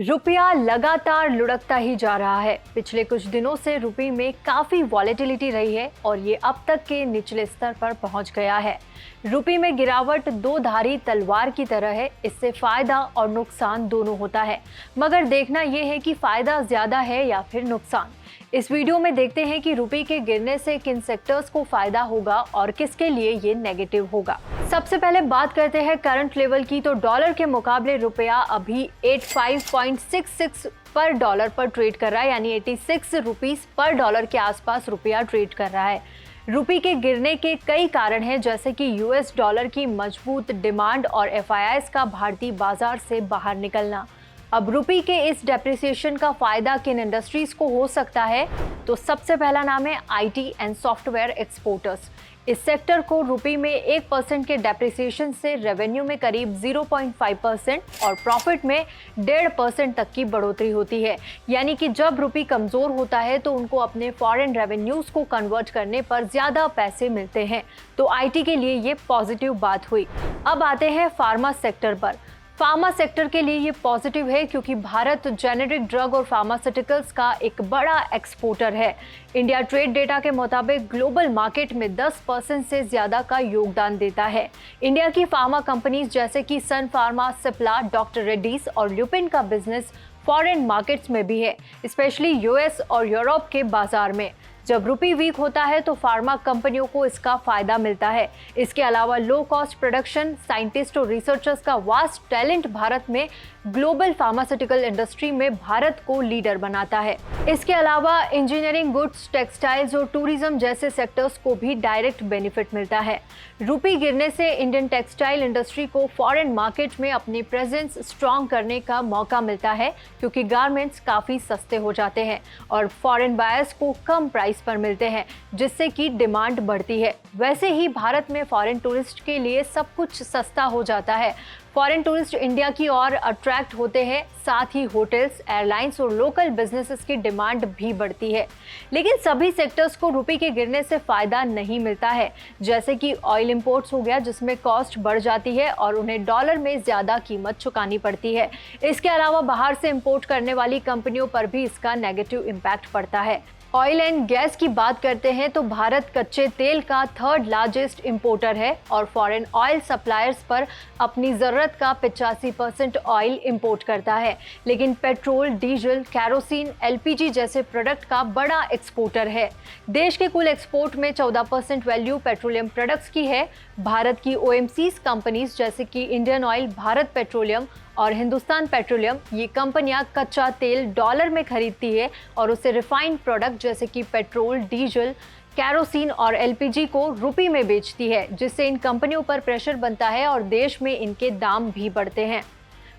रुपया लगातार लुढ़कता ही जा रहा है। पिछले कुछ दिनों से रुपये में काफी वॉलेटिलिटी रही है और ये अब तक के निचले स्तर पर पहुंच गया है। रुपये में गिरावट दो धारी तलवार की तरह है। इससे फायदा और नुकसान दोनों होता है, मगर देखना यह है कि फायदा ज्यादा है या फिर नुकसान। इस वीडियो में देखते हैं कि रुपये के गिरने से किन सेक्टर्स को फायदा होगा और किसके लिए ये नेगेटिव होगा। सबसे पहले बात करते हैं करंट लेवल की, तो डॉलर के मुकाबले रुपया अभी 85.66 पर डॉलर पर ट्रेड कर रहा है, यानी 86 रुपीस पर डॉलर के आसपास रुपया ट्रेड कर रहा है। रुपये के गिरने के कई कारण हैं, जैसे कि यूएस डॉलर की मजबूत डिमांड और एफआईआईज का भारतीय बाजार से बाहर निकलना। अब रुपये के इस डेप्रिसिएशन का फायदा किन इंडस्ट्रीज को हो सकता है, तो सबसे पहला नाम है आईटी एंड सॉफ्टवेयर एक्सपोर्टर्स। इस सेक्टर को रुपये में 1% के डेप्रिसिएशन से रेवेन्यू में करीब 0.5% और प्रॉफिट में 1.5% तक की बढ़ोतरी होती है। यानी कि जब रुपये कमजोर होता है तो उनको अपने फॉरेन रेवेन्यूज को कन्वर्ट करने पर ज्यादा पैसे मिलते हैं। तो आईटी के लिए ये पॉजिटिव बात हुई। अब आते हैं फार्मा सेक्टर पर। फार्मा सेक्टर के लिए ये पॉजिटिव है क्योंकि भारत जेनेरिक ड्रग और फार्मास्यूटिकल्स का एक बड़ा एक्सपोर्टर है। इंडिया ट्रेड डेटा के मुताबिक ग्लोबल मार्केट में 10% से ज्यादा का योगदान देता है। इंडिया की फार्मा कंपनीज जैसे कि सन फार्मा, सिप्ला, डॉक्टर रेड्डीज और ल्यूपिन का बिजनेस फॉरेन मार्केट्स में भी है, स्पेशली यूएस और यूरोप के बाजार में। जब रुपये वीक होता है तो फार्मा कंपनियों को इसका फायदा मिलता है। इसके अलावा लो कॉस्ट प्रोडक्शन, साइंटिस्ट और रिसर्चर्स का वास्ट टैलेंट भारत में ग्लोबल फार्मास्यूटिकल इंडस्ट्री में भारत को लीडर बनाता है। इसके अलावा इंजीनियरिंग, गुड्स, टेक्सटाइल्स और टूरिज्म जैसे सेक्टर्स को भी डायरेक्ट बेनिफिट मिलता है। रुपये गिरने से इंडियन टेक्सटाइल इंडस्ट्री को फॉरेन मार्केट में अपनी प्रेजेंस स्ट्रॉन्ग करने का मौका मिलता है, क्योंकि गारमेंट्स काफी सस्ते हो जाते हैं और फॉरेन बायर्स को कम प्राइस पर मिलते हैं, जिससे कि डिमांड बढ़ती है। वैसे ही भारत में फॉरेन टूरिस्ट के लिए सब कुछ सस्ता हो जाता है। फॉरेन टूरिस्ट इंडिया की ओर अट्रैक्ट होते हैं, साथ ही होटल्स, एयरलाइंस और लोकल बिजनेसेस की डिमांड भी बढ़ती है। लेकिन सभी सेक्टर्स को रुपये के गिरने से फायदा नहीं मिलता है, जैसे कि ऑयल इंपोर्ट्स हो गया, जिसमें कॉस्ट बढ़ जाती है और उन्हें डॉलर में ज्यादा कीमत चुकानी पड़ती है। इसके अलावा बाहर से इंपोर्ट करने वाली कंपनियों पर भी इसका नेगेटिव इम्पैक्ट पड़ता है। ऑयल एंड गैस की बात करते हैं तो भारत कच्चे तेल का 3rd लार्जेस्ट इंपोर्टर है और फॉरेन ऑयल सप्लायर्स पर अपनी ज़रूरत का 85% ऑयल इंपोर्ट करता है। लेकिन पेट्रोल, डीजल, कैरोसिन, एलपीजी जैसे प्रोडक्ट का बड़ा एक्सपोर्टर है। देश के कुल एक्सपोर्ट में 14% वैल्यू पेट्रोलियम प्रोडक्ट्स की है। भारत की ओएमसीज कंपनीज जैसे कि इंडियन ऑयल, भारत पेट्रोलियम और हिंदुस्तान पेट्रोलियम, ये कंपनियां कच्चा तेल डॉलर में खरीदती है और उसे रिफाइंड प्रोडक्ट जैसे कि पेट्रोल, डीजल, कैरोसिन और एलपीजी को रुपये में बेचती है, जिससे इन कंपनियों पर प्रेशर बनता है और देश में इनके दाम भी बढ़ते हैं।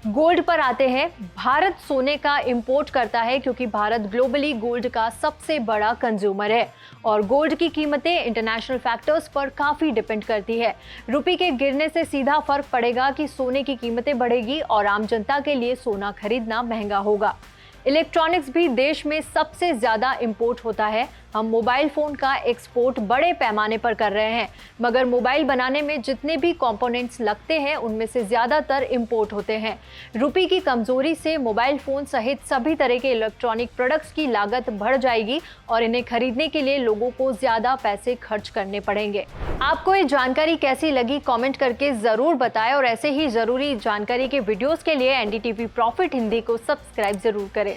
गोल्ड पर आते हैं। भारत सोने का इंपोर्ट करता है क्योंकि भारत ग्लोबली गोल्ड का सबसे बड़ा कंज्यूमर है और गोल्ड की कीमतें इंटरनेशनल फैक्टर्स पर काफ़ी डिपेंड करती है। रुपये के गिरने से सीधा फर्क पड़ेगा कि सोने की कीमतें बढ़ेगी और आम जनता के लिए सोना खरीदना महंगा होगा। इलेक्ट्रॉनिक्स भी देश में सबसे ज़्यादा इंपोर्ट होता है। हम मोबाइल फ़ोन का एक्सपोर्ट बड़े पैमाने पर कर रहे हैं, मगर मोबाइल बनाने में जितने भी कंपोनेंट्स लगते हैं उनमें से ज़्यादातर इंपोर्ट होते हैं। रुपये की कमज़ोरी से मोबाइल फ़ोन सहित सभी तरह के इलेक्ट्रॉनिक प्रोडक्ट्स की लागत बढ़ जाएगी और इन्हें खरीदने के लिए लोगों को ज़्यादा पैसे खर्च करने पड़ेंगे। आपको ये जानकारी कैसी लगी, कमेंट करके ज़रूर बताएं और ऐसे ही ज़रूरी जानकारी के वीडियोज़ के लिए एनडीटीवी प्रॉफिट हिंदी को सब्सक्राइब ज़रूर करें।